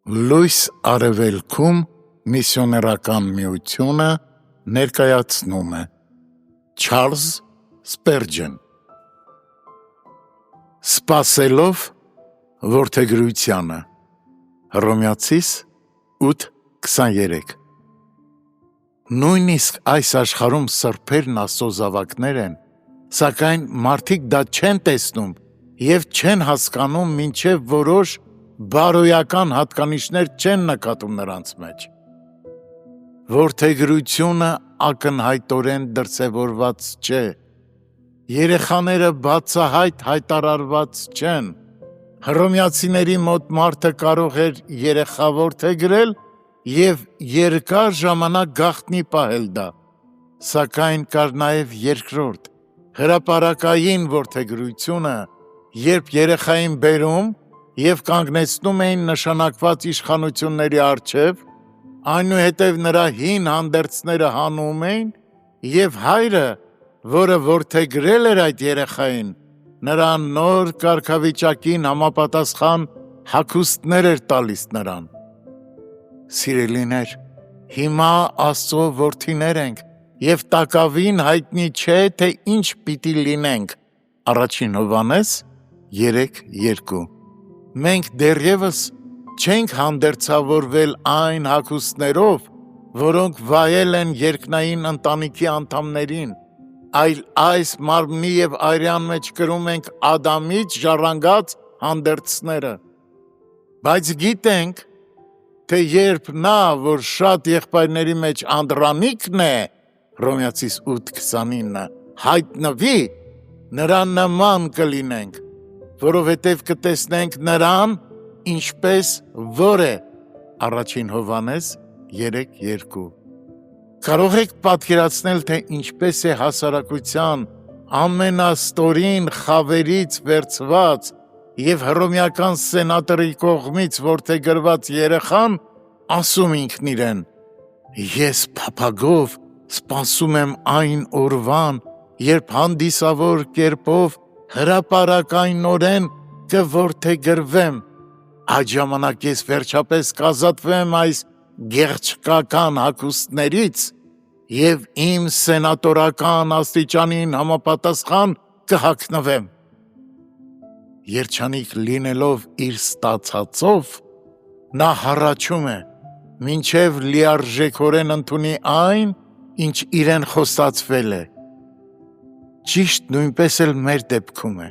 Լույս արևելքում միսիոներական միությունը ներկայացնում է Չարլզ Սպերջեն Սպասելով որդեգրությանը Հռոմեացիս 8:23 Նույնիսկ այս աշխարհում սրբերն Աստծո զավակներ են, սակայն մարդիկ դա չեն տեսնում և չեն հասկանում, մինչև որոշ բարոյական հատկանիշներ չեն նկատում նրանց մեջ։ Որդեգրությունը ակնհայտորեն դրսևորված չէ, երեխաները բացահայտ հայտարարված չեն, հռոմեացիների մոտ մարդը կարող էր երեխա որդեգրել և երկար ժամանակ գաղտնի պահել դա, սակայն կար նաև երկրորդ, հրապարակային որդեգրությունը, երբ երեխային բերում և կանգնեցնում էին նշանակված իշխանությունների առջև, այնուհետև նրա հին հանդերձները հանում էին և հայրը, որը որդեգրել էր այդ երեխային, նրան նոր կարգավիճակին համապատասխան հագուստներ էր տալիս նրան։ Սիրելիներ, հիմա Աստծո որդիներ ենք և տակավին հայտնի չէ, թե ինչ պիտի լինենք։ Առաջին Հովհաննես 3:2 Մենք դեռևս չենք հանդերձավորվել այն հագուստներով, որոնք վայել են երկնային ընտանիքի անդամներին, այլ այս մարմնի և արյան մեջ կրում ենք Ադամից ժառանգած հանդերձները։ Բայց գիտենք, թե երբ նա, որ շատ եղբայրների մեջ անդրանիկն է, Հռոմեացիս 8:29, հայտնվի, նրան նման կլինենք, որովհետև կտեսնենք նրան, ինչպես որ է։ Առաջին Հովհաննես 3:2 Կարող եք պատկերացնել, թե ինչպես է հասարակության ամենաստորին խավերից վերցված և հռոմեական սենատորի կողմից որդեգրված երեխան ասում ինքն իրեն. «Ես փափագով սպասում եմ այն օրվան, երբ հանդիսավոր կերպով հրապարակայնորեն կորդեգրվեմ, այդ ժամանակ ես վերջապես կազատվեմ այս գեղձկական հագուստներից և իմ սենատորական աստիճանին համապատասխան կհագնվեմ»։ Երջանիկ լինելով իր ստացածով, նա հառաչում է, մինչև լիարժեքորեն ընդունի այն, ինչ իրեն խոստացվել է։ Ճիշտ նույնպես էլ մեր դեպքում է։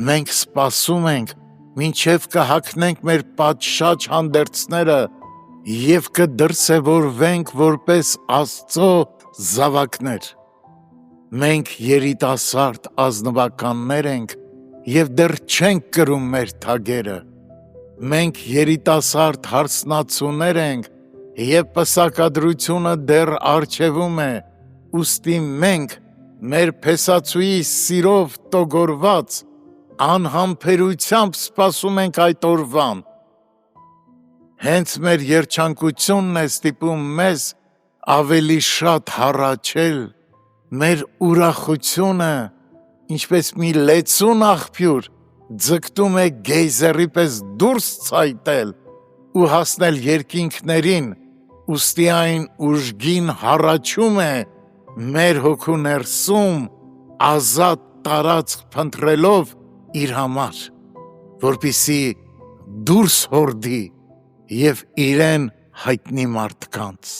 Մենք սպասում ենք, մինչև կհագնենք մեր պատշաճ հանդերձները և կդրսևորվենք որպես Աստծո զավակներ։ Մենք երիտասարդ ազնվականներ ենք և դեռ չենք կրում մեր թագերը։ Մենք երիտասարդ հարսնացուներ ենք և պսակադրությունը դեռ առջևում է, ուստի մենք մեր փեսացուի սիրով տոգորված անհամբերությամբ սպասում ենք այդ օրվան։ Հենց մեր երջանկությունն է ստիպում մեզ ավելի շատ հառաչել, մեր ուրախությունը, ինչպես մի լեցուն աղբյուր, ձգտում է գեյզերի պես դուրս ցայտել ու հասնել երկինքներին, ուստի այն ուժգին հառաչում է մեր հոգու ներսում ազատ տարածք փնտրելով իր համար, որպեսզի դուրս հորդի և իրեն հայտնի մարդկանց։